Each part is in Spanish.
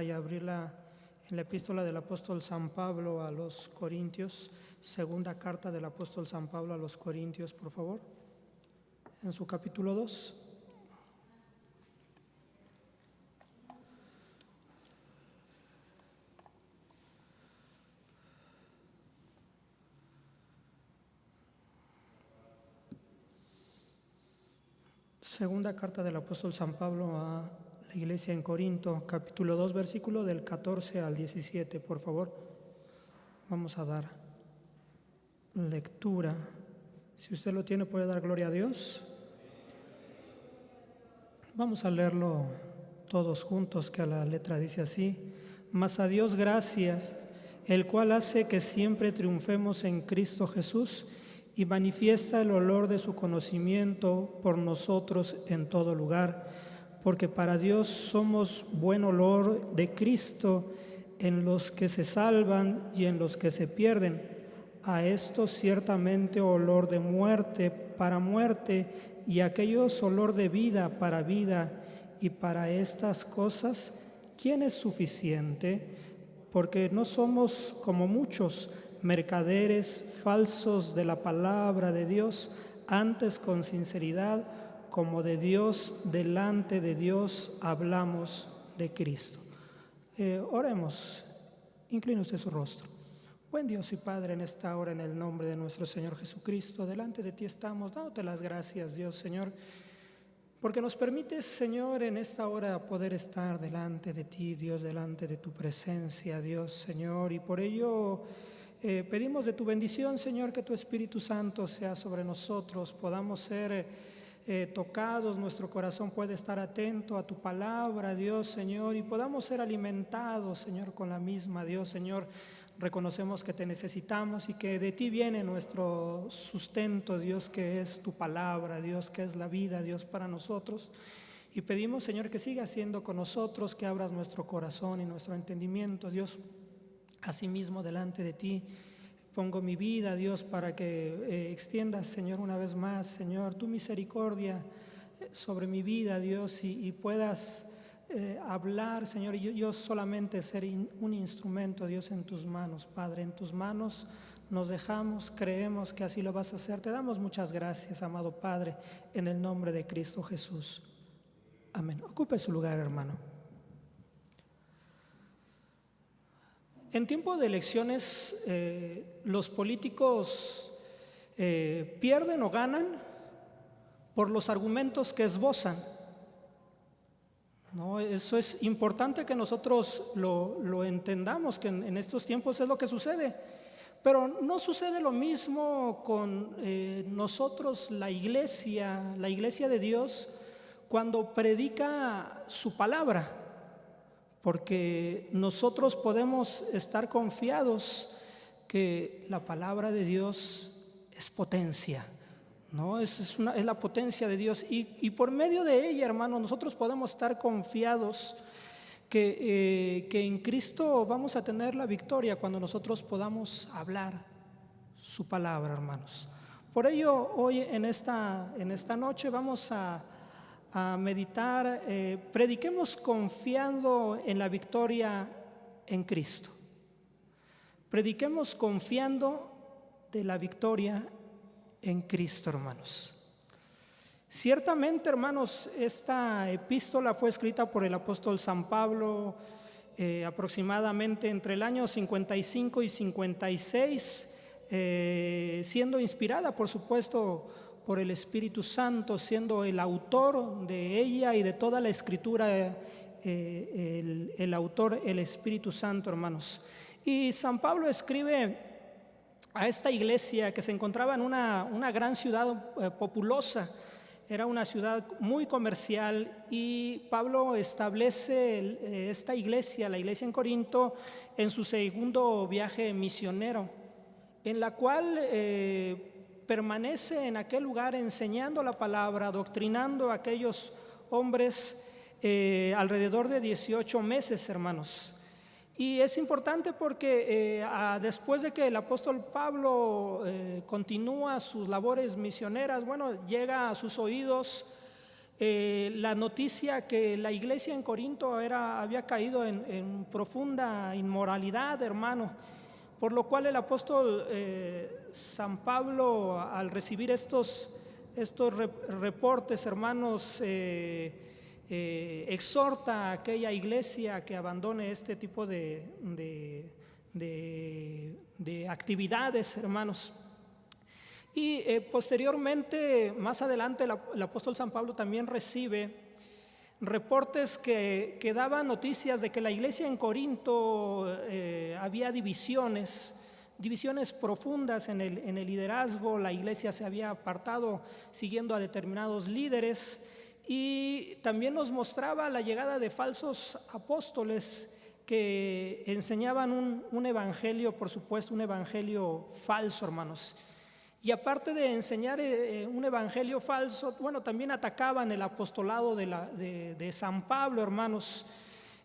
y abrirla en la epístola del apóstol San Pablo a los Corintios, segunda carta del apóstol San Pablo a los Corintios, por favor, en su capítulo 2. Segunda carta del apóstol San Pablo a la iglesia en Corinto, capítulo 2, versículo del 14 al 17, por favor. Vamos a dar lectura. Si usted lo tiene, puede dar gloria a Dios. Vamos a leerlo todos juntos, que a la letra dice así: Mas a Dios gracias, el cual hace que siempre triunfemos en Cristo Jesús y manifiesta el olor de su conocimiento por nosotros en todo lugar, porque para Dios somos buen olor de Cristo en los que se salvan y en los que se pierden. A estos ciertamente olor de muerte para muerte, y a aquellos olor de vida para vida. Y para estas cosas, ¿quién es suficiente? Porque no somos como muchos mercaderes falsos de la palabra de Dios, antes con sinceridad, como de Dios, delante de Dios hablamos de Cristo. Oremos. Incline usted su rostro. Buen Dios y Padre, en esta hora, en el nombre de nuestro Señor Jesucristo, delante de ti estamos, dándote las gracias, Dios, Señor, porque nos permites, Señor, en esta hora poder estar delante de ti, Dios, delante de tu presencia, Dios, Señor, y por ello pedimos de tu bendición, Señor, que tu Espíritu Santo sea sobre nosotros, podamos ser tocados, nuestro corazón puede estar atento a tu palabra, Dios, Señor, y podamos ser alimentados, Señor, con la misma, Dios, Señor. Reconocemos que te necesitamos y que de ti viene nuestro sustento, Dios, que es tu palabra, Dios, que es la vida, Dios, para nosotros. Y pedimos, Señor, que sigas siendo con nosotros, que abras nuestro corazón y nuestro entendimiento, Dios. Asimismo, delante de ti pongo mi vida, Dios, para que extiendas, Señor, una vez más, Señor, tu misericordia sobre mi vida, Dios, y puedas hablar, Señor, y yo solamente ser un instrumento, Dios, en tus manos, Padre, en tus manos nos dejamos, creemos que así lo vas a hacer. Te damos muchas gracias, amado Padre, en el nombre de Cristo Jesús. Amén. Ocupe su lugar, hermano. En tiempo de elecciones, los políticos pierden o ganan por los argumentos que esbozan. No, eso es importante que nosotros lo entendamos, que en estos tiempos es lo que sucede. Pero no sucede lo mismo con nosotros, la iglesia de Dios, cuando predica su palabra. Porque nosotros podemos estar confiados que la palabra de Dios es potencia. ¿No? Es la potencia de Dios y por medio de ella, hermanos, nosotros podemos estar confiados que en Cristo vamos a tener la victoria cuando nosotros podamos hablar su palabra, hermanos. Por ello, hoy en esta noche vamos a meditar, prediquemos confiando en la victoria en Cristo. Prediquemos confiando de la victoria en Cristo, hermanos. Ciertamente, hermanos, esta epístola fue escrita por el apóstol San Pablo aproximadamente entre el año 55 y 56, siendo inspirada, por supuesto, por el Espíritu Santo, siendo el autor de ella y de toda la escritura, el autor, el Espíritu Santo, hermanos. Y San Pablo escribe a esta iglesia que se encontraba en una gran ciudad populosa. Era una ciudad muy comercial y Pablo establece esta iglesia, la iglesia en Corinto, en su segundo viaje misionero, en la cual permanece en aquel lugar enseñando la palabra, doctrinando a aquellos hombres alrededor de 18 meses, hermanos. Y es importante porque después de que el apóstol Pablo continúa sus labores misioneras, bueno, llega a sus oídos la noticia que la iglesia en Corinto había caído en profunda inmoralidad, hermano, por lo cual el apóstol San Pablo, al recibir estos reportes, hermanos, exhorta a aquella iglesia que abandone este tipo de actividades, hermanos. Y posteriormente, más adelante, el apóstol San Pablo también recibe reportes que daban noticias de que la iglesia en Corinto había divisiones profundas en el liderazgo. La iglesia se había apartado siguiendo a determinados líderes, y también nos mostraba la llegada de falsos apóstoles que enseñaban un evangelio, por supuesto, un evangelio falso, hermanos. Y aparte de enseñar un evangelio falso, bueno, también atacaban el apostolado de San Pablo, hermanos,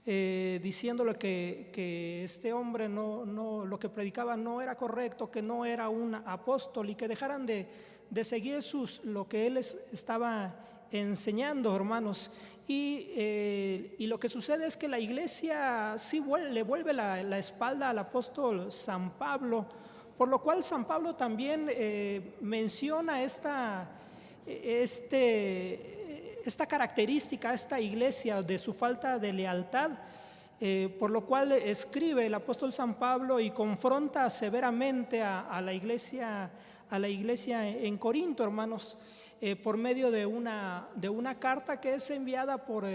diciéndole que este hombre no lo que predicaba no era correcto, que no era un apóstol, y que dejaran de seguir lo que él estaba enseñando, hermanos. Y lo que sucede es que la iglesia sí le vuelve la espalda al apóstol San Pablo, por lo cual San Pablo también menciona esta característica a esta iglesia de su falta de lealtad, por lo cual escribe el apóstol San Pablo y confronta severamente a la iglesia en Corinto, hermanos, por medio de una carta que es enviada por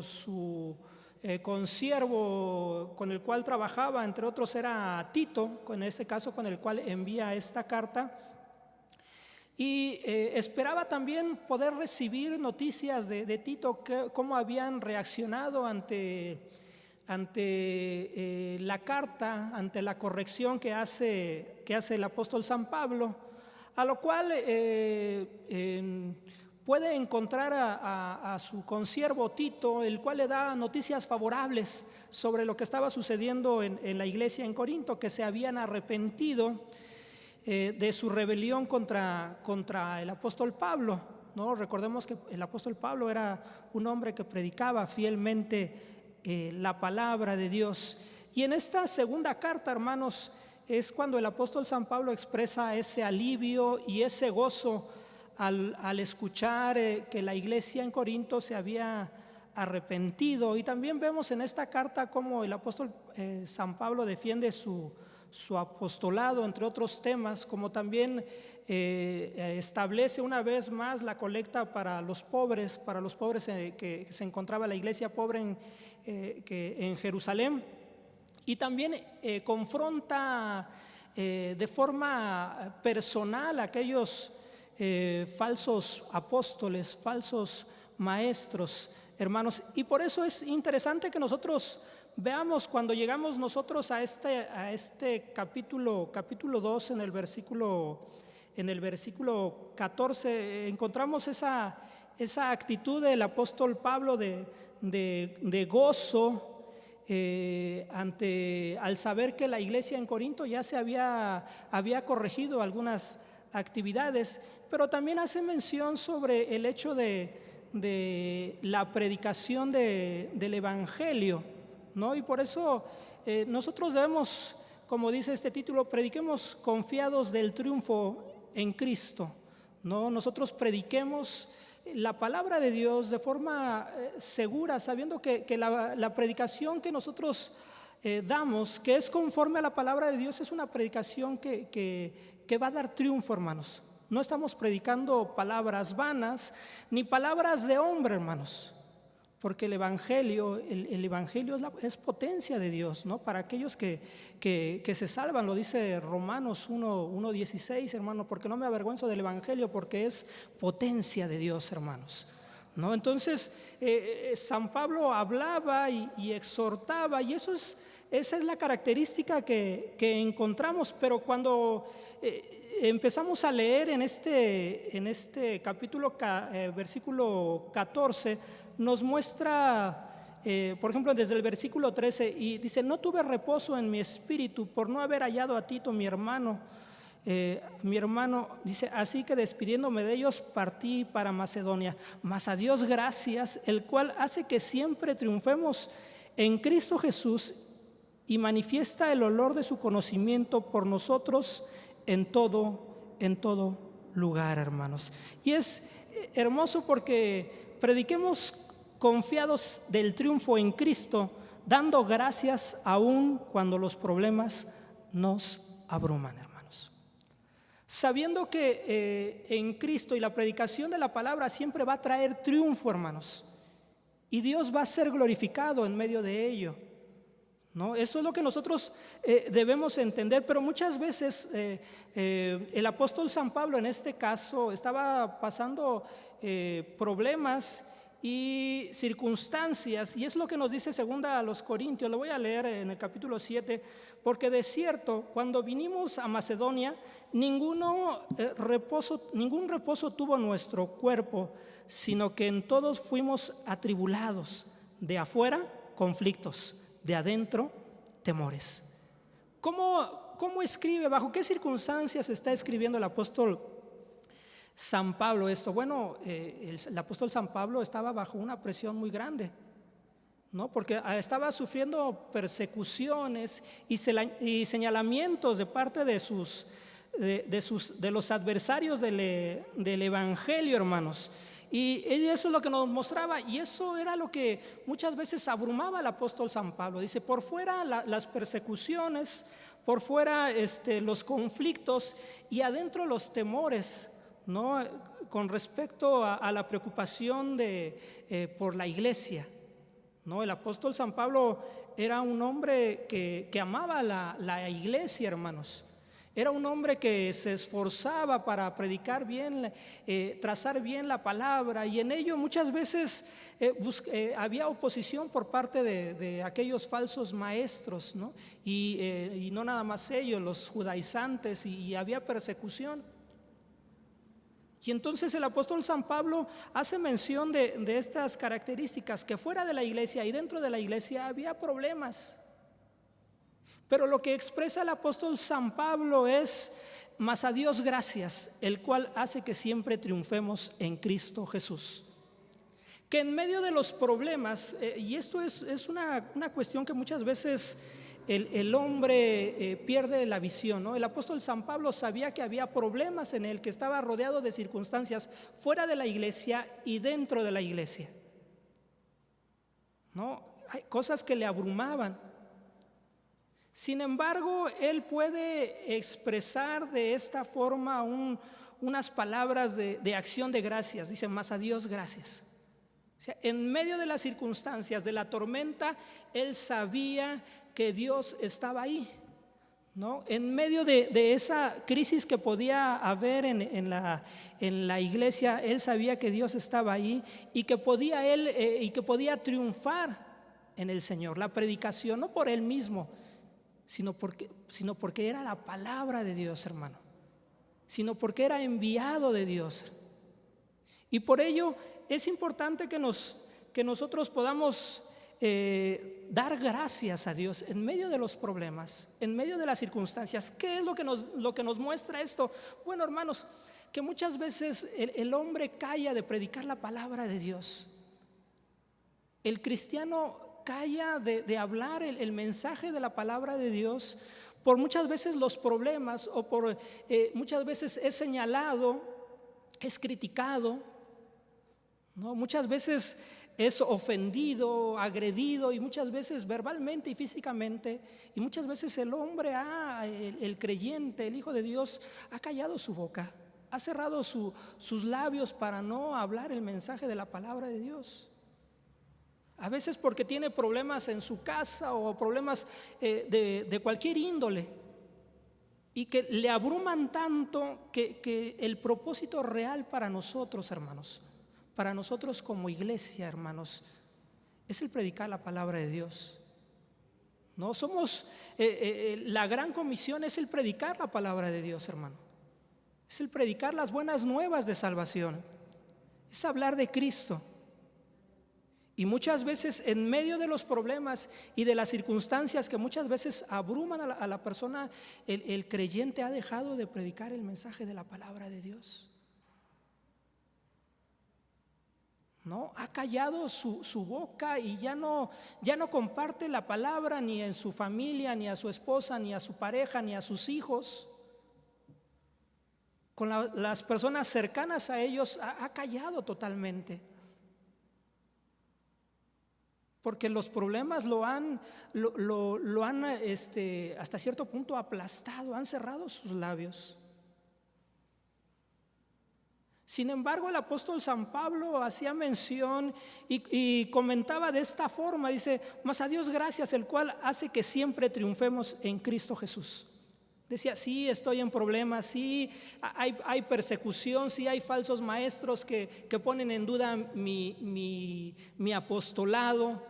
su consiervo con el cual trabajaba, entre otros era Tito, en este caso con el cual envía esta carta. Y esperaba también poder recibir noticias de Tito, cómo habían reaccionado ante la carta, ante la corrección que hace el apóstol San Pablo, a lo cual puede encontrar a su consiervo Tito, el cual le da noticias favorables sobre lo que estaba sucediendo en la iglesia en Corinto, que se habían arrepentido de su rebelión contra el apóstol Pablo, ¿no? Recordemos que el apóstol Pablo era un hombre que predicaba fielmente la palabra de Dios. Y en esta segunda carta, hermanos, es cuando el apóstol San Pablo expresa ese alivio y ese gozo al escuchar que la iglesia en Corinto se había arrepentido. Y también vemos en esta carta cómo el apóstol San Pablo defiende su apostolado, entre otros temas, como también establece una vez más la colecta para los pobres que se encontraba la iglesia pobre en Jerusalén. Y también confronta de forma personal a aquellos falsos apóstoles, falsos maestros, hermanos. Y por eso es interesante que nosotros veamos, cuando llegamos nosotros a este capítulo 2, en el versículo 14, encontramos esa actitud del apóstol Pablo de gozo al saber que la iglesia en Corinto ya se había corregido algunas actividades, pero también hace mención sobre el hecho de la predicación del evangelio, ¿no? Y por eso nosotros debemos, como dice este título, prediquemos confiados del triunfo en Cristo, ¿no? Nosotros prediquemos la palabra de Dios de forma segura, sabiendo que la predicación que nosotros damos, que es conforme a la palabra de Dios, es una predicación que va a dar triunfo, hermanos. No estamos predicando palabras vanas ni palabras de hombre, hermanos, porque el evangelio es potencia de Dios, ¿no? Para aquellos que se salvan, lo dice Romanos 1:16, hermano, porque no me avergüenzo del evangelio, porque es potencia de Dios, hermanos, ¿no? Entonces San Pablo hablaba y exhortaba, y esa es la característica que encontramos. Pero cuando empezamos a leer en este capítulo, versículo 14, nos muestra, por ejemplo, desde el versículo 13, y dice: no tuve reposo en mi espíritu por no haber hallado a Tito, mi hermano, mi hermano dice, así que despidiéndome de ellos partí para Macedonia, mas a Dios gracias, el cual hace que siempre triunfemos en Cristo Jesús y manifiesta el olor de su conocimiento por nosotros en todo lugar, hermanos. Y es hermoso porque prediquemos confiados del triunfo en Cristo, dando gracias aún cuando los problemas nos abruman, hermanos. Sabiendo que en Cristo y la predicación de la palabra siempre va a traer triunfo, hermanos, y Dios va a ser glorificado en medio de ello, ¿no? Eso es lo que nosotros debemos entender, pero muchas veces el apóstol San Pablo en este caso estaba pasando problemas y circunstancias, y es lo que nos dice segunda a los Corintios. Lo voy a leer en el capítulo 7, porque de cierto, cuando vinimos a Macedonia, ningún reposo tuvo nuestro cuerpo, sino que en todos fuimos atribulados, de afuera conflictos, de adentro temores. ¿Cómo escribe? ¿Bajo qué circunstancias está escribiendo el apóstol San Pablo esto? Bueno, el apóstol San Pablo estaba bajo una presión muy grande, ¿no? Porque estaba sufriendo persecuciones y señalamientos de parte de los adversarios del evangelio, hermanos. Y eso es lo que nos mostraba, y eso era lo que muchas veces abrumaba al apóstol San Pablo. Dice, por fuera las persecuciones, por fuera los conflictos, y adentro los temores, ¿no? Con respecto a la preocupación por la iglesia, ¿no? El apóstol San Pablo era un hombre que amaba la iglesia, hermanos. Era un hombre que se esforzaba para predicar bien, trazar bien la palabra, y en ello muchas veces había oposición por parte de aquellos falsos maestros, ¿no? Y no nada más ellos, los judaizantes, y había persecución. Y entonces el apóstol San Pablo hace mención de estas características, que fuera de la iglesia y dentro de la iglesia había problemas. Pero lo que expresa el apóstol San Pablo es, mas a Dios gracias, el cual hace que siempre triunfemos en Cristo Jesús. Que en medio de los problemas, y esto es una cuestión que muchas veces el hombre pierde la visión, ¿no? El apóstol San Pablo sabía que había problemas en él, que estaba rodeado de circunstancias fuera de la iglesia y dentro de la iglesia, ¿no? Hay cosas que le abrumaban. Sin embargo, él puede expresar de esta forma unas palabras de acción de gracias. Dice, mas a Dios gracias. O sea, en medio de las circunstancias, de la tormenta, él sabía que Dios estaba ahí, ¿no? En medio de esa crisis que podía haber en la iglesia, él sabía que Dios estaba ahí y que podía triunfar en el Señor. La predicación, no por él mismo, sino porque era la palabra de Dios, hermano, sino porque era enviado de Dios. Y por ello es importante que nosotros podamos dar gracias a Dios en medio de los problemas, en medio de las circunstancias. ¿Qué es lo que nos muestra esto? Bueno, hermanos, que muchas veces el hombre calla de predicar la palabra de Dios. El cristiano calla de hablar el mensaje de la palabra de Dios por muchas veces los problemas, o por muchas veces es señalado, es criticado, ¿no? Muchas veces es ofendido, agredido, y muchas veces verbalmente y físicamente, y muchas veces el hombre, el creyente, el Hijo de Dios, ha callado su boca, ha cerrado sus labios para no hablar el mensaje de la palabra de Dios. A veces porque tiene problemas en su casa o problemas de cualquier índole, y que le abruman tanto que el propósito real para nosotros, hermanos, para nosotros como iglesia, hermanos, es el predicar la palabra de Dios. No somos, la gran comisión es el predicar la palabra de Dios, hermano. Es el predicar las buenas nuevas de salvación. Es hablar de Cristo. Y muchas veces en medio de los problemas y de las circunstancias que muchas veces abruman a la persona, el creyente ha dejado de predicar el mensaje de la palabra de Dios. ¿No? Ha callado su boca y ya no comparte la palabra ni en su familia, ni a su esposa, ni a su pareja, ni a sus hijos. Con las personas cercanas a ellos ha callado totalmente. Porque los problemas lo han hasta cierto punto aplastado, han cerrado sus labios. Sin embargo, el apóstol San Pablo hacía mención y comentaba de esta forma, dice: mas a Dios gracias, el cual hace que siempre triunfemos en Cristo Jesús. Decía: sí, estoy en problemas, sí, hay persecución, sí, hay falsos maestros que ponen en duda mi apostolado,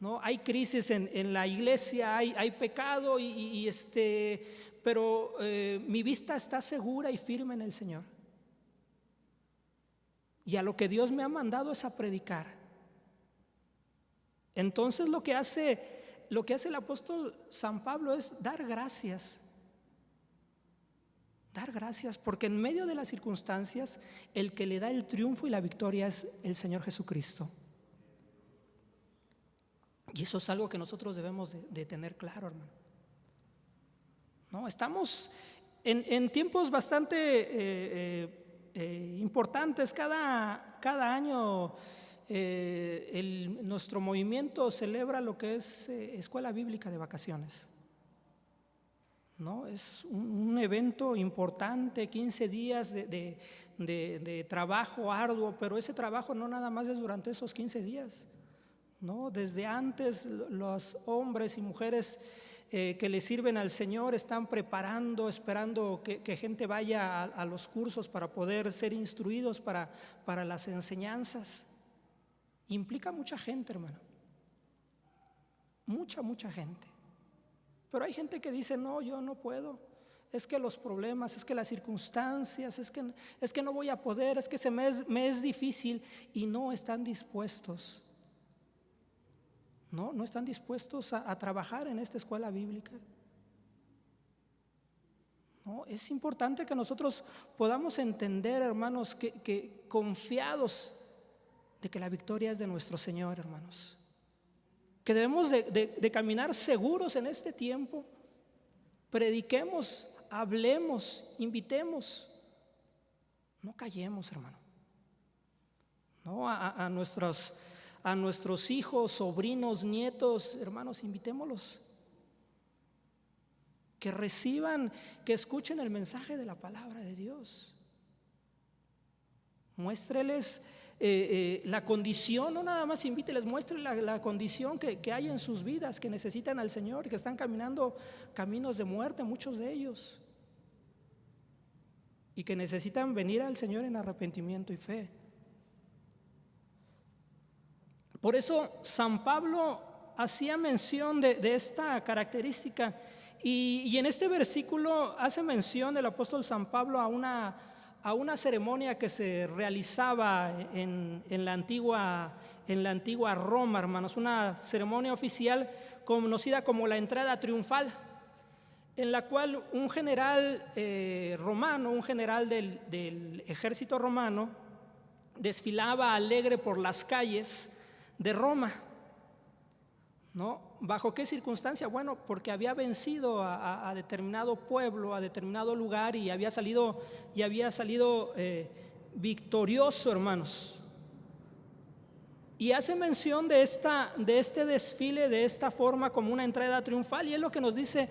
¿no? Hay crisis en la iglesia, hay pecado, pero mi vista está segura y firme en el Señor. Y a lo que Dios me ha mandado es a predicar. Entonces lo que hace el apóstol San Pablo es dar gracias. Dar gracias, porque en medio de las circunstancias el que le da el triunfo y la victoria es el Señor Jesucristo. Y eso es algo que nosotros debemos de tener claro, hermano. ¿No? Estamos en tiempos bastante importantes. Cada año nuestro movimiento celebra lo que es Escuela Bíblica de Vacaciones, ¿no? Es un evento importante, 15 días de trabajo arduo, pero ese trabajo no nada más es durante esos 15 días, ¿no? Desde antes los hombres y mujeres que le sirven al Señor están preparando, esperando que gente vaya a los cursos para poder ser instruidos para las enseñanzas. Implica mucha gente, hermano, mucha gente. Pero hay gente que dice: no, yo no puedo, es que los problemas, es que las circunstancias, es que no voy a poder, es que me es difícil, y no están dispuestos. No están dispuestos a trabajar en esta escuela bíblica. No, es importante que nosotros podamos entender, hermanos, que confiados de que la victoria es de nuestro Señor, hermanos, que debemos de caminar seguros en este tiempo. Prediquemos, hablemos, invitemos, no callemos, hermano. No, a nuestros hijos, sobrinos, nietos, hermanos, invitémoslos. Que reciban, que escuchen el mensaje de la palabra de Dios. Muéstreles la condición, no nada más invíteles, muéstreles la condición que hay en sus vidas, que necesitan al Señor, que están caminando caminos de muerte, muchos de ellos, y que necesitan venir al Señor en arrepentimiento y fe. Por eso San Pablo hacía mención de esta característica, y en este versículo hace mención el apóstol San Pablo a una ceremonia que se realizaba en la antigua Roma, hermanos, una ceremonia oficial conocida como la entrada triunfal, en la cual un general romano, un general del ejército romano, desfilaba alegre por las calles de Roma, ¿no? ¿Bajo qué circunstancia? Bueno, porque había vencido a determinado pueblo, a determinado lugar, y había salido victorioso, hermanos. Y hace mención de este desfile, de esta forma, como una entrada triunfal, y es lo que nos dice: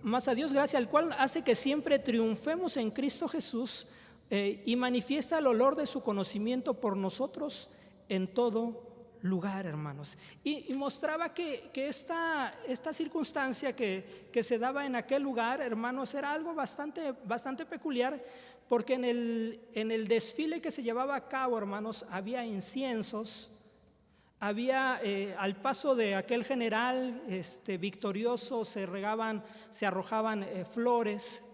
mas a Dios gracias, el cual hace que siempre triunfemos en Cristo Jesús, y manifiesta el olor de su conocimiento por nosotros en todo lugar, hermanos. Y mostraba que esta circunstancia que se daba en aquel lugar, hermanos, era algo bastante peculiar, porque en el desfile que se llevaba a cabo, hermanos, había inciensos, había al paso de aquel general victorioso se arrojaban flores,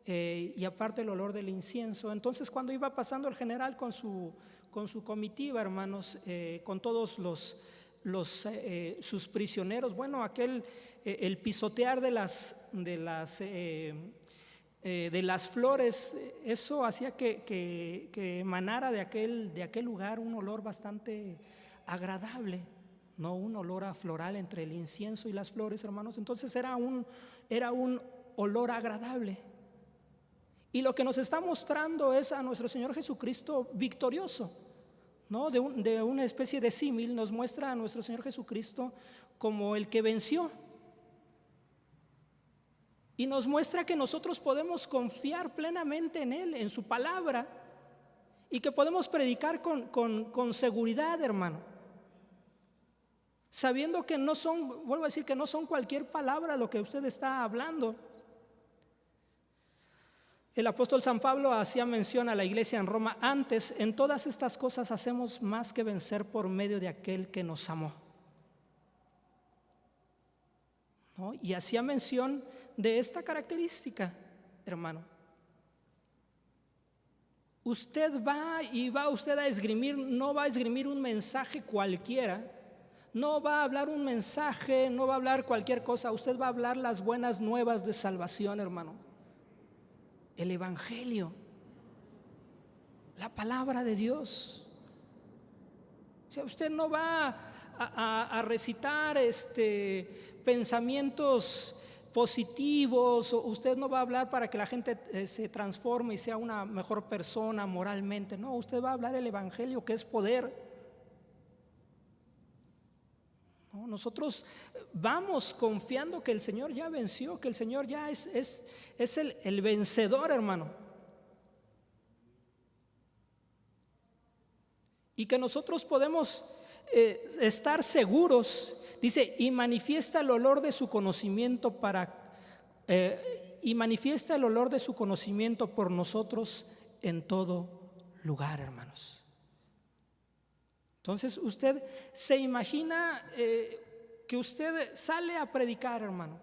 y aparte el olor del incienso. Entonces, cuando iba pasando el general con con su comitiva, hermanos, con todos sus prisioneros. Bueno, el pisotear de las flores, eso hacía que emanara de aquel lugar un olor bastante agradable, no un olor a floral entre el incienso y las flores, hermanos. Entonces era un olor agradable. Y lo que nos está mostrando es a nuestro Señor Jesucristo victorioso, ¿no? De una especie de símil nos muestra a nuestro Señor Jesucristo como el que venció. Y nos muestra que nosotros podemos confiar plenamente en Él, en su palabra, y que podemos predicar con seguridad, hermano, sabiendo que no son, vuelvo a decir, que no son cualquier palabra lo que usted está hablando. El apóstol San Pablo hacía mención a la iglesia en Roma: antes, en todas estas cosas hacemos más que vencer por medio de aquel que nos amó, ¿no? Y hacía mención de esta característica, hermano. Usted va a esgrimir, no va a esgrimir un mensaje cualquiera, no va a hablar un mensaje, no va a hablar cualquier cosa. Usted va a hablar las buenas nuevas de salvación, hermano. El evangelio, la palabra de Dios. O sea, usted no va a recitar pensamientos positivos, o usted no va a hablar para que la gente se transforme y sea una mejor persona moralmente. No, usted va a hablar el evangelio, que es poder. No, nosotros vamos confiando que el Señor ya venció, que el Señor ya es el vencedor, hermano. Y que nosotros podemos estar seguros. Dice: y manifiesta el olor de su conocimiento por nosotros en todo lugar, hermanos. Entonces usted se imagina que usted sale a predicar, hermano.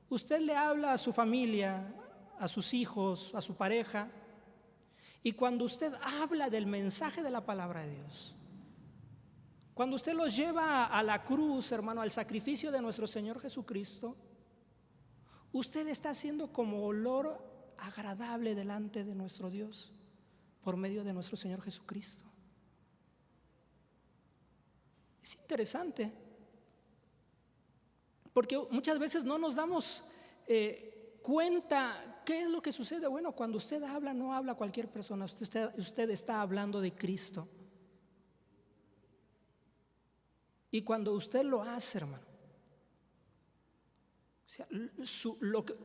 Usted le habla a su familia, a sus hijos, a su pareja, y cuando usted habla del mensaje de la palabra de Dios, cuando usted los lleva a la cruz, hermano, al sacrificio de nuestro Señor Jesucristo, usted está haciendo como olor agradable delante de nuestro Dios por medio de nuestro Señor Jesucristo. Es interesante, porque muchas veces no nos damos cuenta qué es lo que sucede. Bueno, cuando usted habla, no habla cualquier persona, usted está hablando de Cristo. Y cuando usted lo hace, hermano, o sea,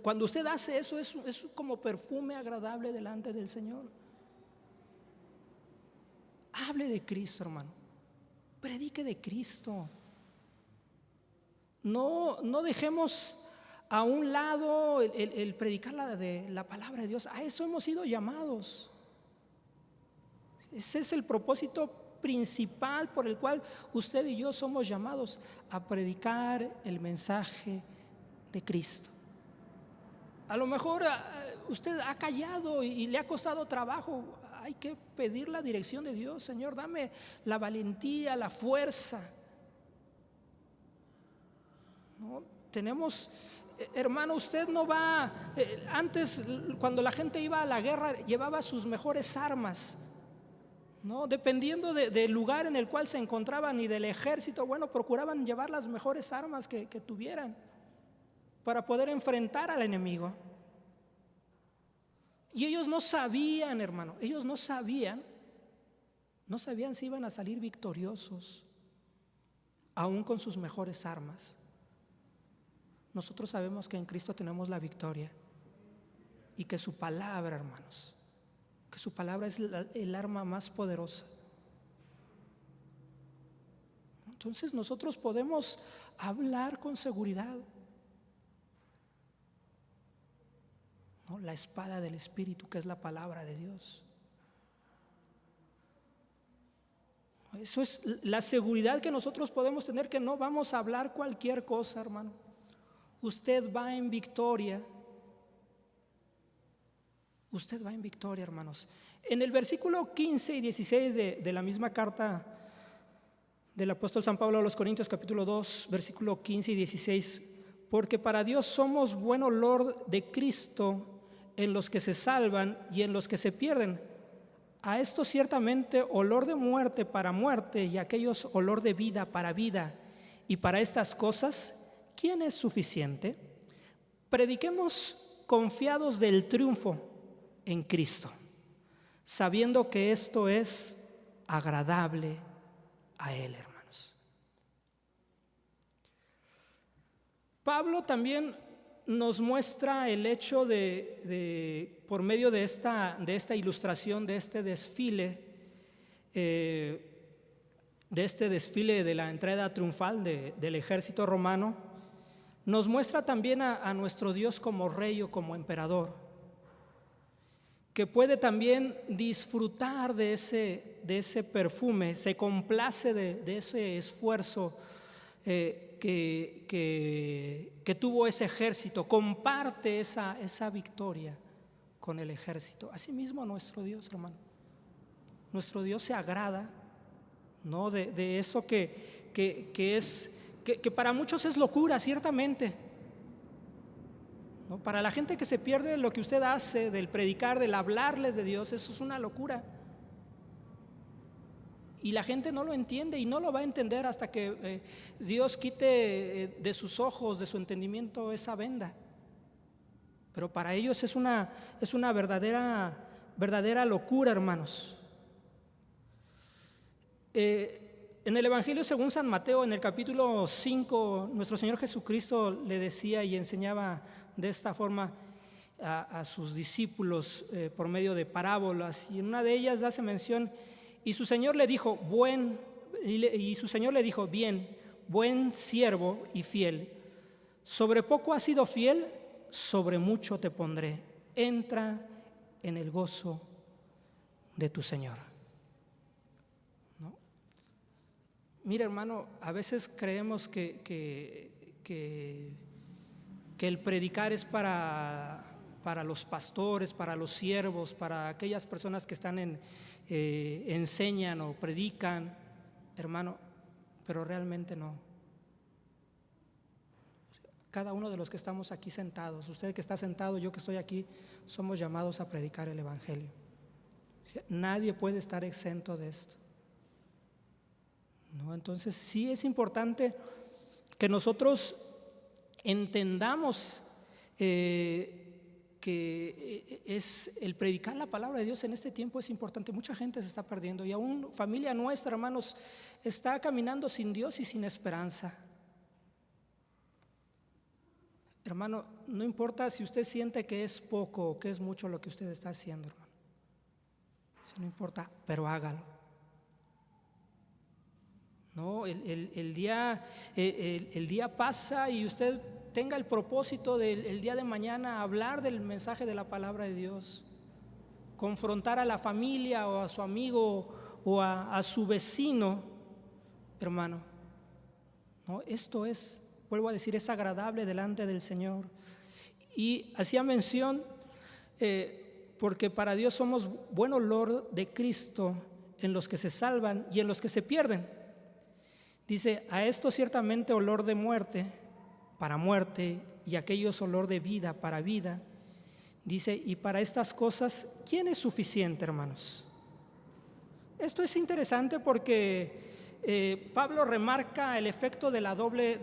cuando usted hace eso, es como perfume agradable delante del Señor. Hable de Cristo, hermano. Predique de Cristo. No dejemos a un lado el predicar la palabra de Dios. A eso hemos sido llamados. Ese es el propósito principal por el cual usted y yo somos llamados, a predicar el mensaje de Cristo. A lo mejor usted ha callado y le ha costado trabajo. Hay que pedir la dirección de Dios. Señor, dame la valentía, la fuerza. ¿No? Tenemos, hermano, usted no va, antes cuando la gente iba a la guerra llevaba sus mejores armas, ¿no? Dependiendo del lugar en el cual se encontraban y del ejército, bueno, procuraban llevar las mejores armas que tuvieran para poder enfrentar al enemigo. Y ellos no sabían, hermano, ellos no sabían si iban a salir victoriosos, aún con sus mejores armas. Nosotros sabemos que en Cristo tenemos la victoria y que su palabra, hermanos, que su palabra es el arma más poderosa. Entonces nosotros podemos hablar con seguridad. ¿No? La espada del Espíritu, que es la palabra de Dios. Eso es la seguridad que nosotros podemos tener, que no vamos a hablar cualquier cosa, hermano. Usted va en victoria. Usted va en victoria, hermanos. En el versículo 15 y 16 de la misma carta del apóstol San Pablo a los Corintios, capítulo 2, versículo 15 y 16, porque para Dios somos buen olor de Cristo en los que se salvan y en los que se pierden. A esto ciertamente olor de muerte para muerte, y a aquellos olor de vida para vida. Y para estas cosas, ¿quién es suficiente? Prediquemos confiados del triunfo en Cristo, sabiendo que esto es agradable a Él, hermanos. Pablo también nos muestra el hecho por medio de esta ilustración, de este desfile de la entrada triunfal del ejército romano, nos muestra también a nuestro Dios como rey o como emperador, que puede también disfrutar de ese perfume, se complace de ese esfuerzo que tuvo ese ejército, comparte esa victoria con el ejército. Asimismo nuestro Dios, hermano, nuestro Dios se agrada, ¿no?, de eso que para muchos es locura, ciertamente, ¿no? Para la gente que se pierde lo que usted hace del predicar, del hablarles de Dios, eso es una locura. Y la gente no lo entiende y no lo va a entender hasta que Dios quite de sus ojos, de su entendimiento, esa venda. Pero para ellos es una verdadera locura, hermanos. En el Evangelio según San Mateo, en el capítulo 5, nuestro Señor Jesucristo le decía y enseñaba de esta forma a sus discípulos por medio de parábolas, y en una de ellas hace mención: y su Señor le dijo, bien, buen siervo y fiel, sobre poco has sido fiel, sobre mucho te pondré, entra en el gozo de tu Señor. ¿No? Mira, hermano, a veces creemos que el predicar es para los pastores, para los siervos, para aquellas personas que están enseñan o predican, hermano, pero realmente no. Cada uno de los que estamos aquí sentados, usted que está sentado, yo que estoy aquí, somos llamados a predicar el Evangelio. Nadie puede estar exento de esto, ¿no? Entonces sí es importante que nosotros entendamos que es el predicar la palabra de Dios en este tiempo es importante. Mucha gente se está perdiendo y aún familia nuestra, hermanos, está caminando sin Dios y sin esperanza. Hermano, no importa si usted siente que es poco o que es mucho lo que usted está haciendo, hermano. Eso no importa, pero hágalo. No, el día pasa y usted tenga el propósito del día de mañana hablar del mensaje de la palabra de Dios, confrontar a la familia o a su amigo o a su vecino, hermano. No, esto es, vuelvo a decir, es agradable delante del Señor. Y hacía mención, porque para Dios somos buen olor de Cristo en los que se salvan y en los que se pierden. Dice, a esto ciertamente olor de muerte para muerte, y aquellos olor de vida para vida. Dice, y para estas cosas, ¿quién es suficiente, hermanos? Esto es interesante porque Pablo remarca el efecto de la doble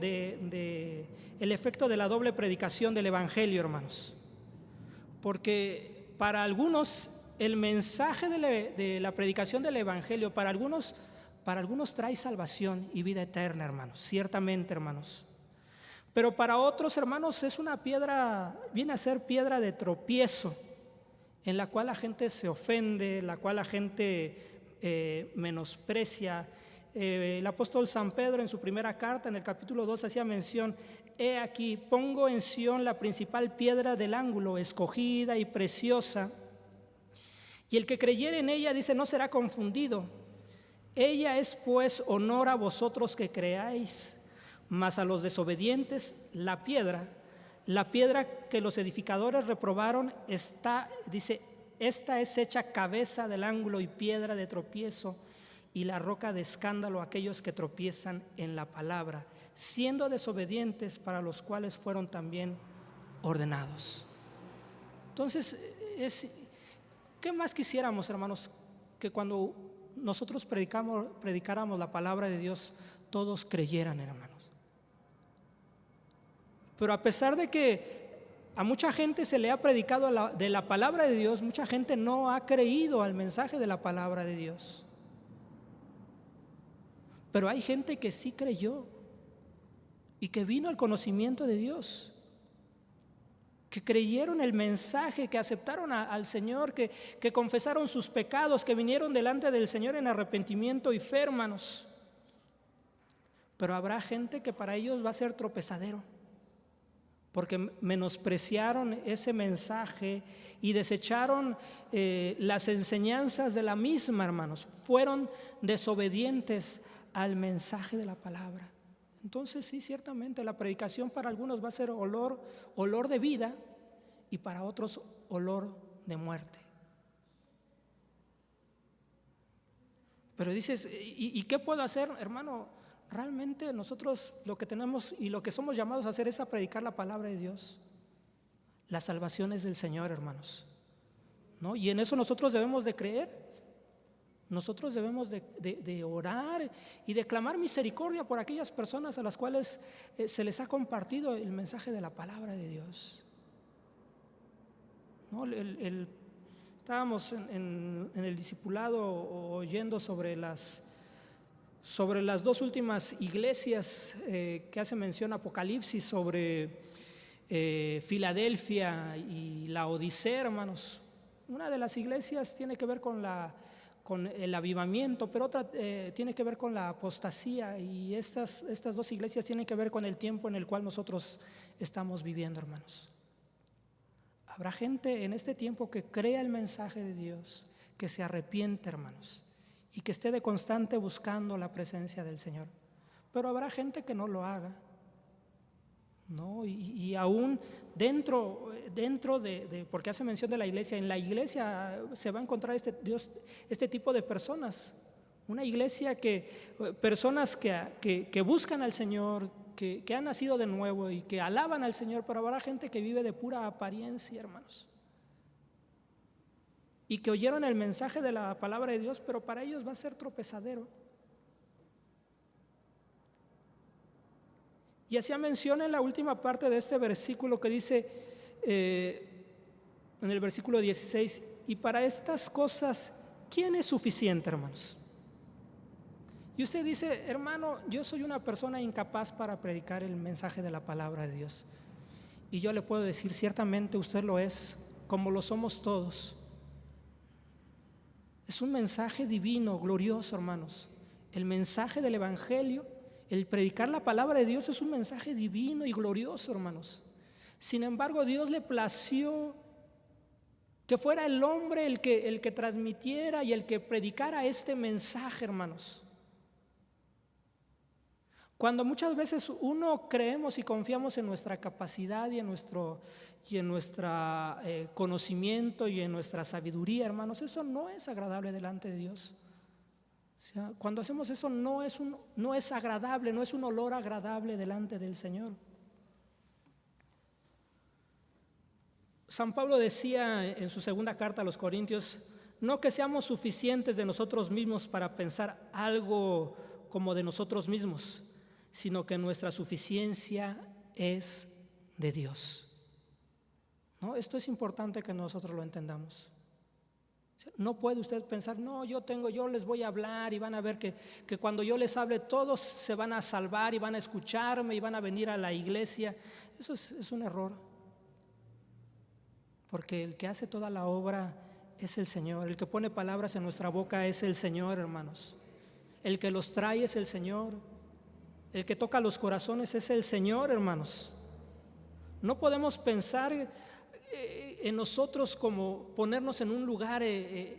predicación del Evangelio, hermanos. Porque para algunos el mensaje de la predicación del Evangelio, para algunos trae salvación y vida eterna, hermanos, ciertamente, hermanos. Pero para otros, hermanos, es una piedra, viene a ser piedra de tropiezo, en la cual la gente se ofende, la cual la gente menosprecia. El apóstol San Pedro en su primera carta, en el capítulo 2, hacía mención: he aquí, pongo en Sión la principal piedra del ángulo, escogida y preciosa, y el que creyere en ella, dice, no será confundido. Ella es pues honor a vosotros que creáis, mas a los desobedientes la piedra que los edificadores reprobaron está, dice, esta es hecha cabeza del ángulo y piedra de tropiezo y la roca de escándalo a aquellos que tropiezan en la palabra, siendo desobedientes, para los cuales fueron también ordenados. Entonces, ¿qué más quisiéramos, hermanos? Que cuando nosotros predicáramos la palabra de Dios, todos creyeran, hermanos. Pero a pesar de que a mucha gente se le ha predicado de la palabra de Dios, mucha gente no ha creído al mensaje de la palabra de Dios. Pero hay gente que sí creyó y que vino al conocimiento de Dios, que creyeron el mensaje, que aceptaron al Señor, que confesaron sus pecados, que vinieron delante del Señor en arrepentimiento y fe, hermanos. Pero habrá gente que para ellos va a ser tropezadero, porque menospreciaron ese mensaje y desecharon las enseñanzas de la misma, hermanos. Fueron desobedientes al mensaje de la palabra. Entonces sí, ciertamente la predicación para algunos va a ser olor de vida y para otros olor de muerte. Pero dices, ¿y qué puedo hacer, hermano? Realmente nosotros lo que tenemos y lo que somos llamados a hacer es a predicar la palabra de Dios. La salvación es del Señor, hermanos, ¿no? Y en eso nosotros debemos de creer. Nosotros debemos de orar y de clamar misericordia por aquellas personas a las cuales se les ha compartido el mensaje de la palabra de Dios, ¿no? Estábamos en el discipulado oyendo sobre las dos últimas iglesias que hace mención Apocalipsis, sobre Filadelfia y Laodicea, hermanos. Una de las iglesias tiene que ver con el avivamiento, pero otra tiene que ver con la apostasía, y estas dos iglesias tienen que ver con el tiempo en el cual nosotros estamos viviendo, hermanos. Habrá gente en este tiempo que crea el mensaje de Dios, que se arrepiente, hermanos, y que esté de constante buscando la presencia del Señor. Pero habrá gente que no lo haga, ¿no? Y aún dentro de, porque hace mención de la iglesia, en la iglesia se va a encontrar este tipo de personas. Una iglesia personas que buscan al Señor, que han nacido de nuevo y que alaban al Señor, pero habrá gente que vive de pura apariencia, hermanos, y que oyeron el mensaje de la palabra de Dios, pero para ellos va a ser tropezadero. Y hacía mención en la última parte de este versículo que dice, en el versículo 16, y para estas cosas, ¿quién es suficiente, hermanos? Y usted dice, hermano, yo soy una persona incapaz para predicar el mensaje de la palabra de Dios. Y yo le puedo decir, ciertamente usted lo es, como lo somos todos. Es un mensaje divino, glorioso, hermanos. El mensaje del Evangelio, el predicar la palabra de Dios, es un mensaje divino y glorioso, hermanos. Sin embargo, Dios le plació que fuera el hombre el que transmitiera y el que predicara este mensaje, hermanos. Cuando muchas veces uno creemos y confiamos en nuestra capacidad y en nuestro conocimiento y en nuestra sabiduría, hermanos, eso no es agradable delante de Dios. O sea, cuando hacemos eso no es agradable, no es un olor agradable delante del Señor. San Pablo decía en su segunda carta a los Corintios, no que seamos suficientes de nosotros mismos para pensar algo como de nosotros mismos, sino que nuestra suficiencia es de Dios. ¿No? Esto es importante que nosotros lo entendamos. No puede usted pensar, no, yo les voy a hablar y van a ver que cuando yo les hable todos se van a salvar y van a escucharme y van a venir a la iglesia. Eso es un error. Porque el que hace toda la obra es el Señor. El que pone palabras en nuestra boca es el Señor, hermanos. El que los trae es el Señor. El que toca los corazones es el Señor, hermanos. No podemos pensar en nosotros como ponernos en un lugar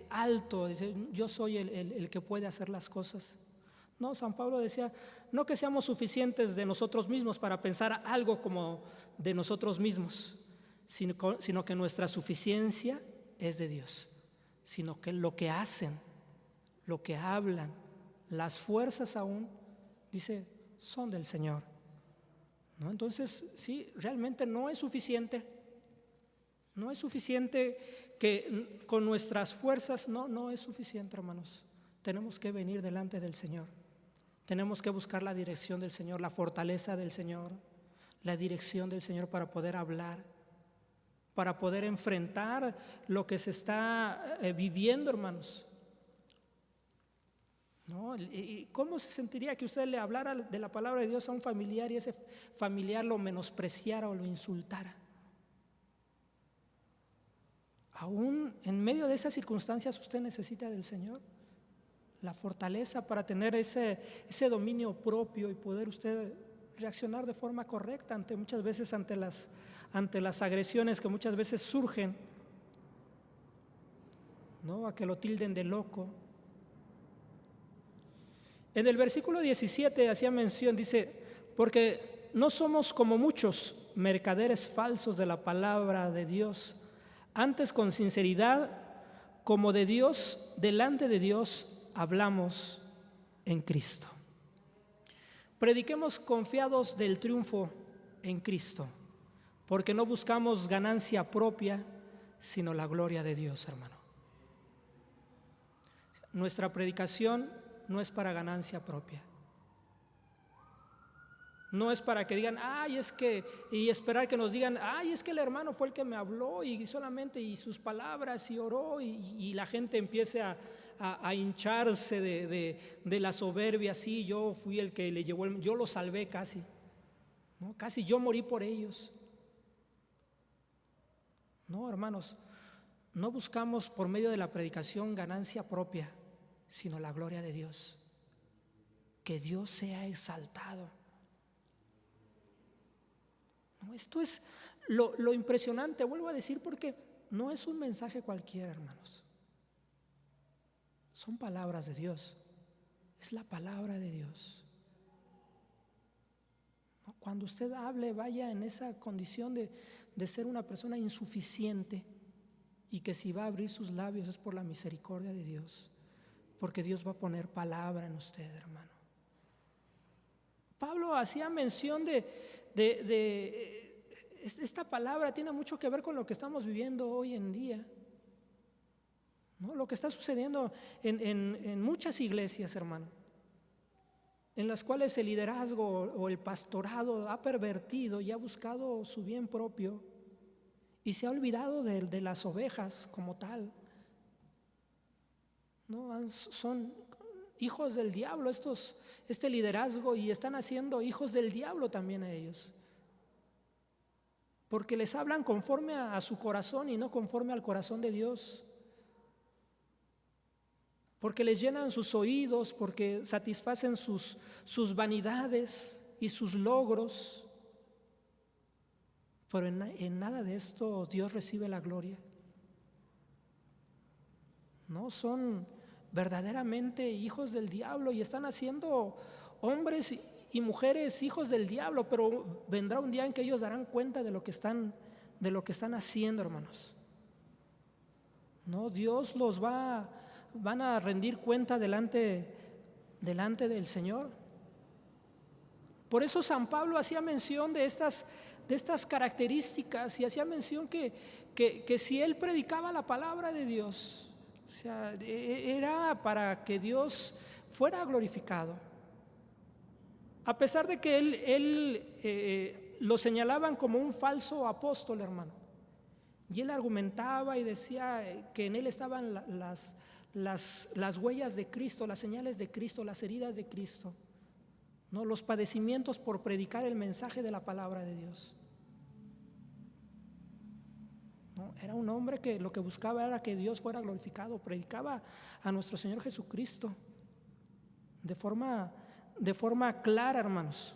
alto, decir, yo soy el que puede hacer las cosas. No, San Pablo decía, no que seamos suficientes de nosotros mismos para pensar algo como de nosotros mismos, sino que nuestra suficiencia es de Dios, sino que lo que hacen, lo que hablan, las fuerzas aún, dice, son del Señor. ¿No? Entonces, sí, realmente no es suficiente. No es suficiente que con nuestras fuerzas, no es suficiente, hermanos. Tenemos que venir delante del Señor. Tenemos que buscar la dirección del Señor, la fortaleza del Señor, la dirección del Señor para poder hablar, para poder enfrentar lo que se está viviendo, hermanos. ¿No? ¿Y cómo se sentiría que usted le hablara de la palabra de Dios a un familiar y ese familiar lo menospreciara o lo insultara? Aún en medio de esas circunstancias usted necesita del Señor, la fortaleza para tener ese dominio propio y poder usted reaccionar de forma correcta muchas veces ante las agresiones que muchas veces surgen, ¿no? A que lo tilden de loco. En el versículo 17 hacía mención, dice, porque no somos como muchos mercaderes falsos de la palabra de Dios, antes con sinceridad, como de Dios, delante de Dios, hablamos en Cristo. Prediquemos confiados del triunfo en Cristo, porque no buscamos ganancia propia, sino la gloria de Dios, hermano. Nuestra predicación no es para ganancia propia. No es para que digan, y esperar que nos digan, es que el hermano fue el que me habló y solamente y sus palabras y oró y la gente empiece a hincharse de la soberbia. Sí, yo fui el que le llevó, yo lo salvé casi, ¿no? Casi yo morí por ellos. No, hermanos, no buscamos por medio de la predicación ganancia propia, sino la gloria de Dios. Que Dios sea exaltado. No, esto es lo impresionante, vuelvo a decir, porque no es un mensaje cualquiera, hermanos. Son palabras de Dios. Es la palabra de Dios. ¿No? Cuando usted hable, vaya en esa condición de ser una persona insuficiente y que si va a abrir sus labios es por la misericordia de Dios, porque Dios va a poner palabra en usted, hermano. Pablo hacía mención esta palabra tiene mucho que ver con lo que estamos viviendo hoy en día, ¿no? Lo que está sucediendo en muchas iglesias, hermano, en las cuales el liderazgo o el pastorado ha pervertido y ha buscado su bien propio y se ha olvidado de las ovejas como tal, ¿no? Son hijos del diablo este liderazgo, y están haciendo hijos del diablo también a ellos, porque les hablan conforme a su corazón y no conforme al corazón de Dios, porque les llenan sus oídos, porque satisfacen sus vanidades y sus logros, pero en nada de esto Dios recibe la gloria. No, son verdaderamente hijos del diablo y están haciendo hombres y mujeres hijos del diablo, pero vendrá un día en que ellos darán cuenta de lo que están haciendo, hermanos. No, Dios van a rendir cuenta delante del Señor. Por eso San Pablo hacía mención de estas características y hacía mención que si él predicaba la palabra de Dios, o sea, era para que Dios fuera glorificado. A pesar de que él lo señalaban como un falso apóstol, hermano, y él argumentaba y decía que en él estaban las huellas de Cristo, las señales de Cristo, las heridas de Cristo, ¿no? Los padecimientos por predicar el mensaje de la palabra de Dios. ¿No? Era un hombre que lo que buscaba era que Dios fuera glorificado, predicaba a nuestro Señor Jesucristo de forma clara, hermanos.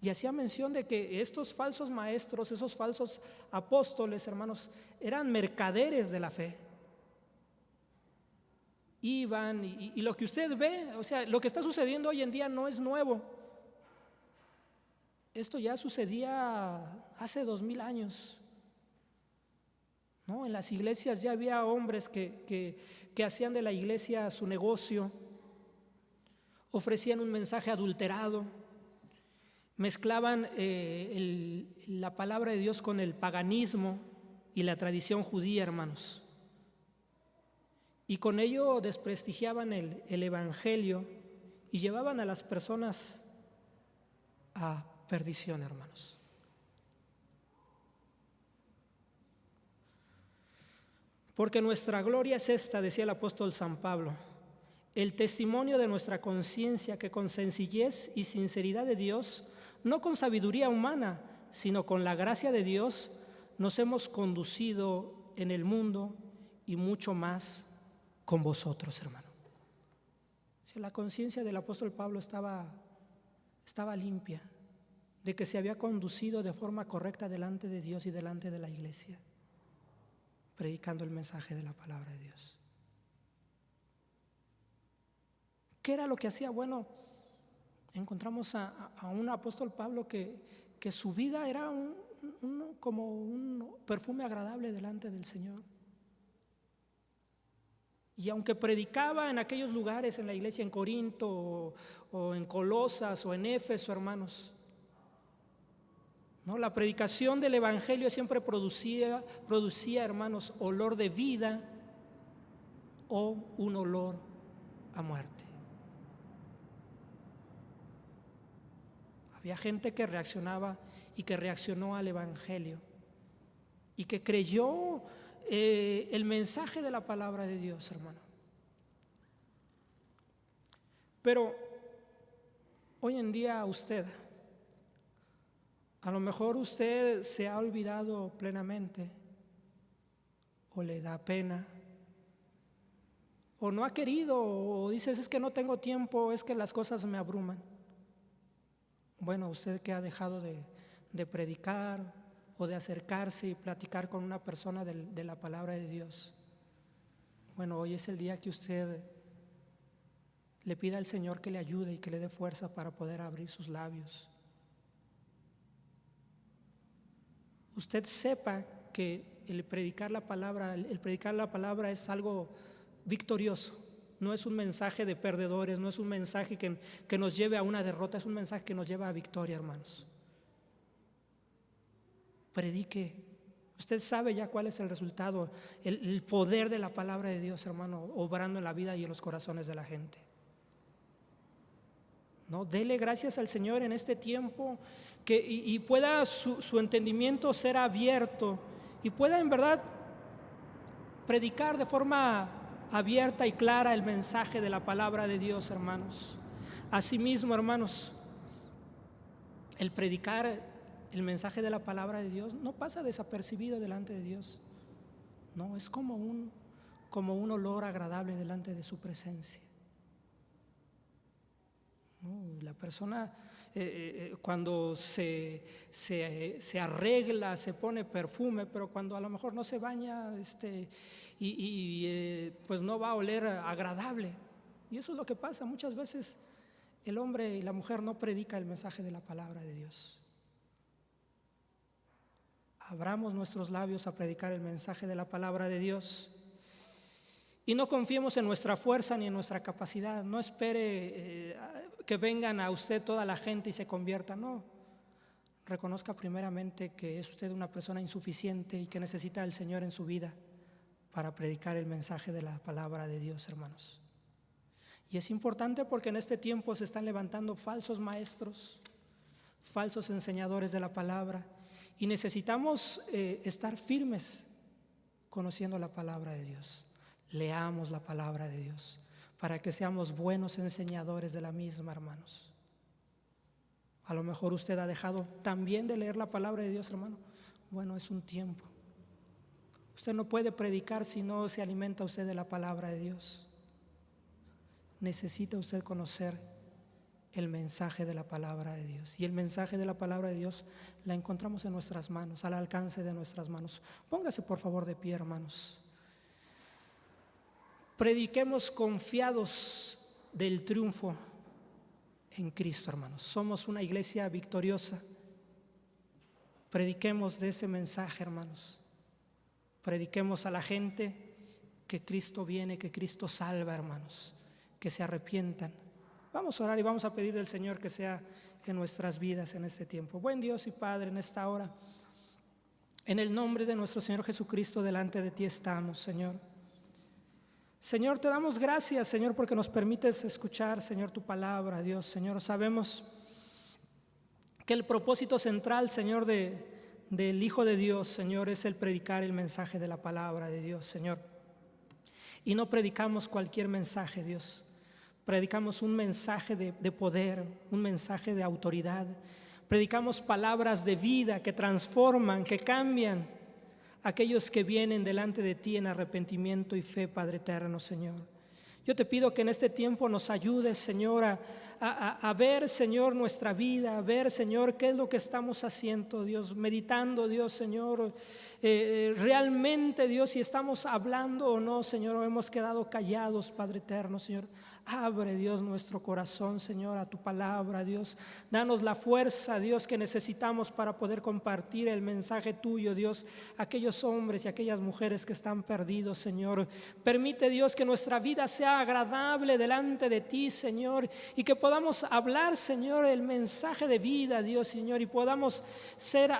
Y hacía mención de que estos falsos maestros, esos falsos apóstoles, hermanos, eran mercaderes de la fe. Iban y lo que usted ve, o sea, lo que está sucediendo hoy en día no es nuevo. Esto ya sucedía hace 2000 años. ¿no? En las iglesias ya había hombres que hacían de la iglesia su negocio, ofrecían un mensaje adulterado, mezclaban la palabra de Dios con el paganismo y la tradición judía, hermanos. Y con ello desprestigiaban el evangelio y llevaban a las personas a perdición, hermanos. Porque nuestra gloria es esta, decía el apóstol San Pablo, el testimonio de nuestra conciencia, que con sencillez y sinceridad de Dios, no con sabiduría humana, sino con la gracia de Dios, nos hemos conducido en el mundo y mucho más con vosotros, hermano. Si la conciencia del apóstol Pablo estaba limpia, de que se había conducido de forma correcta delante de Dios y delante de la iglesia, predicando el mensaje de la palabra de Dios. ¿Qué era lo que hacía? Bueno, encontramos a un apóstol Pablo que su vida era como un perfume agradable delante del Señor. Y aunque predicaba en aquellos lugares, en la iglesia en Corinto o en Colosas o en Éfeso, hermanos, ¿no? La predicación del evangelio siempre producía, hermanos, olor de vida o un olor a muerte. Había gente que reaccionaba y que reaccionó al evangelio y que creyó el mensaje de la palabra de Dios, hermano. Pero hoy en día a lo mejor usted se ha olvidado plenamente, o le da pena, o no ha querido, o dices, es que no tengo tiempo, es que las cosas me abruman. Bueno, usted que ha dejado de predicar o de acercarse y platicar con una persona de la palabra de Dios. Bueno, hoy es el día que usted le pida al Señor que le ayude y que le dé fuerza para poder abrir sus labios. Usted sepa que el predicar la palabra es algo victorioso. No es un mensaje de perdedores, no es un mensaje que nos lleve a una derrota, es un mensaje que nos lleva a victoria, hermanos. Predique. Usted sabe ya cuál es el resultado, el poder de la palabra de Dios, hermano, obrando en la vida y en los corazones de la gente. ¿No? Dele gracias al Señor en este tiempo y pueda su entendimiento ser abierto y pueda en verdad predicar de forma abierta y clara el mensaje de la palabra de Dios, hermanos. Asimismo, hermanos, el predicar el mensaje de la palabra de Dios no pasa desapercibido delante de Dios. No, es como un olor agradable delante de su presencia. ¿No? La persona cuando se arregla, se pone perfume, pero cuando a lo mejor no se baña pues no va a oler agradable. Y eso es lo que pasa. Muchas veces el hombre y la mujer no predican el mensaje de la palabra de Dios. Abramos nuestros labios a predicar el mensaje de la palabra de Dios. Y no confiemos en nuestra fuerza ni en nuestra capacidad. No espere que vengan a usted toda la gente y se convierta. No. Reconozca primeramente que es usted una persona insuficiente y que necesita al Señor en su vida para predicar el mensaje de la palabra de Dios, hermanos. Y es importante porque en este tiempo se están levantando falsos maestros, falsos enseñadores de la palabra, y necesitamos estar firmes conociendo la palabra de Dios. Leamos la palabra de Dios para que seamos buenos enseñadores de la misma, hermanos. A lo mejor usted ha dejado también de leer la palabra de Dios, hermano. Bueno, es un tiempo. Usted no puede predicar si no se alimenta usted de la palabra de Dios. Necesita usted conocer el mensaje de la palabra de Dios. Y el mensaje de la palabra de Dios la encontramos en nuestras manos, al alcance de nuestras manos. Póngase por favor de pie, hermanos. Prediquemos confiados del triunfo en Cristo, hermanos. Somos una iglesia victoriosa. Prediquemos de ese mensaje, hermanos, Prediquemos a la gente que Cristo viene, que Cristo salva, hermanos, que se arrepientan. Vamos a orar y vamos a pedir del Señor que sea en nuestras vidas en este tiempo. Buen Dios y Padre, en esta hora, en el nombre de nuestro Señor Jesucristo, delante de ti estamos, Señor. Señor, te damos gracias, Señor, porque nos permites escuchar, Señor, tu palabra, Dios. Señor, sabemos que el propósito central, Señor, del Hijo de Dios, Señor, es el predicar el mensaje de la palabra de Dios, Señor. Y no predicamos cualquier mensaje, Dios. Predicamos un mensaje de poder, un mensaje de autoridad. Predicamos palabras de vida que transforman, que cambian a aquellos que vienen delante de ti en arrepentimiento y fe, Padre eterno, Señor. Yo te pido que en este tiempo nos ayudes, Señor, a ver, Señor, nuestra vida, a ver, Señor, qué es lo que estamos haciendo, Dios, meditando, Dios, Señor, realmente, Dios, si estamos hablando o no, Señor, o hemos quedado callados, Padre eterno, Señor. Abre, Dios, nuestro corazón, Señor, a tu palabra, Dios. Danos la fuerza, Dios, que necesitamos para poder compartir el mensaje tuyo, Dios, a aquellos hombres y aquellas mujeres que están perdidos, Señor. Permite, Dios, que nuestra vida sea agradable delante de ti, Señor, y que podamos hablar, Señor, el mensaje de vida, Dios, Señor, y podamos ser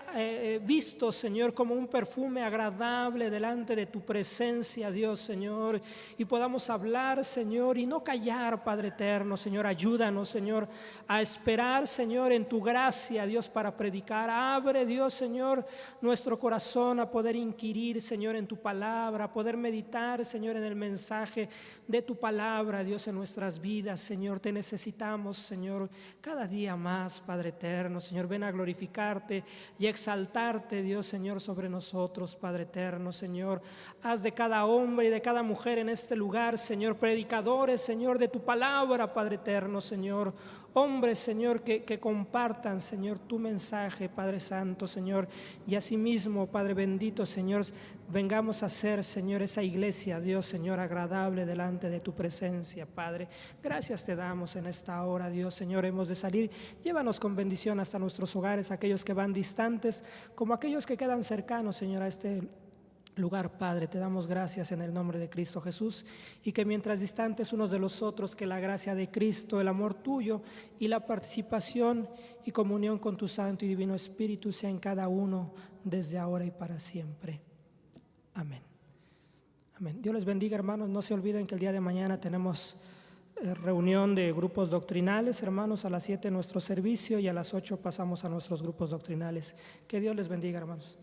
vistos, Señor, como un perfume agradable delante de tu presencia, Dios, Señor, y podamos hablar, Señor, y no callar, Padre eterno, Señor. Ayúdanos, Señor, a esperar, Señor, en tu gracia, Dios, para predicar. Abre, Dios, Señor, nuestro corazón a poder inquirir, Señor, en tu palabra, a poder meditar, Señor, en el mensaje de tu palabra, Dios, en nuestras vidas, Señor. Te necesitamos, Señor, cada día más, Padre eterno, Señor. Ven a glorificarte y exaltarte, Dios, Señor, sobre nosotros, Padre eterno, Señor. Haz de cada hombre y de cada mujer en este lugar, Señor, predicadores, Señor, de tu palabra, Padre eterno, Señor. Hombres, Señor, que compartan, Señor, tu mensaje, Padre santo, Señor. Y asimismo, Padre bendito, Señor, vengamos a ser, Señor, esa iglesia, Dios, Señor, agradable delante de tu presencia, Padre. Gracias te damos en esta hora, Dios, Señor. Hemos de salir. Llévanos con bendición hasta nuestros hogares, aquellos que van distantes, como aquellos que quedan cercanos, Señor, a este lugar, Padre. Te damos gracias en el nombre de Cristo Jesús, y que mientras distantes unos de los otros, que la gracia de Cristo, el amor tuyo y la participación y comunión con tu Santo y Divino Espíritu sea en cada uno desde ahora y para siempre. Amén. Amén. Dios les bendiga, hermanos. No se olviden que el día de mañana tenemos reunión de grupos doctrinales, hermanos. A las 7 nuestro servicio y a las 8 pasamos a nuestros grupos doctrinales. Que Dios les bendiga, hermanos.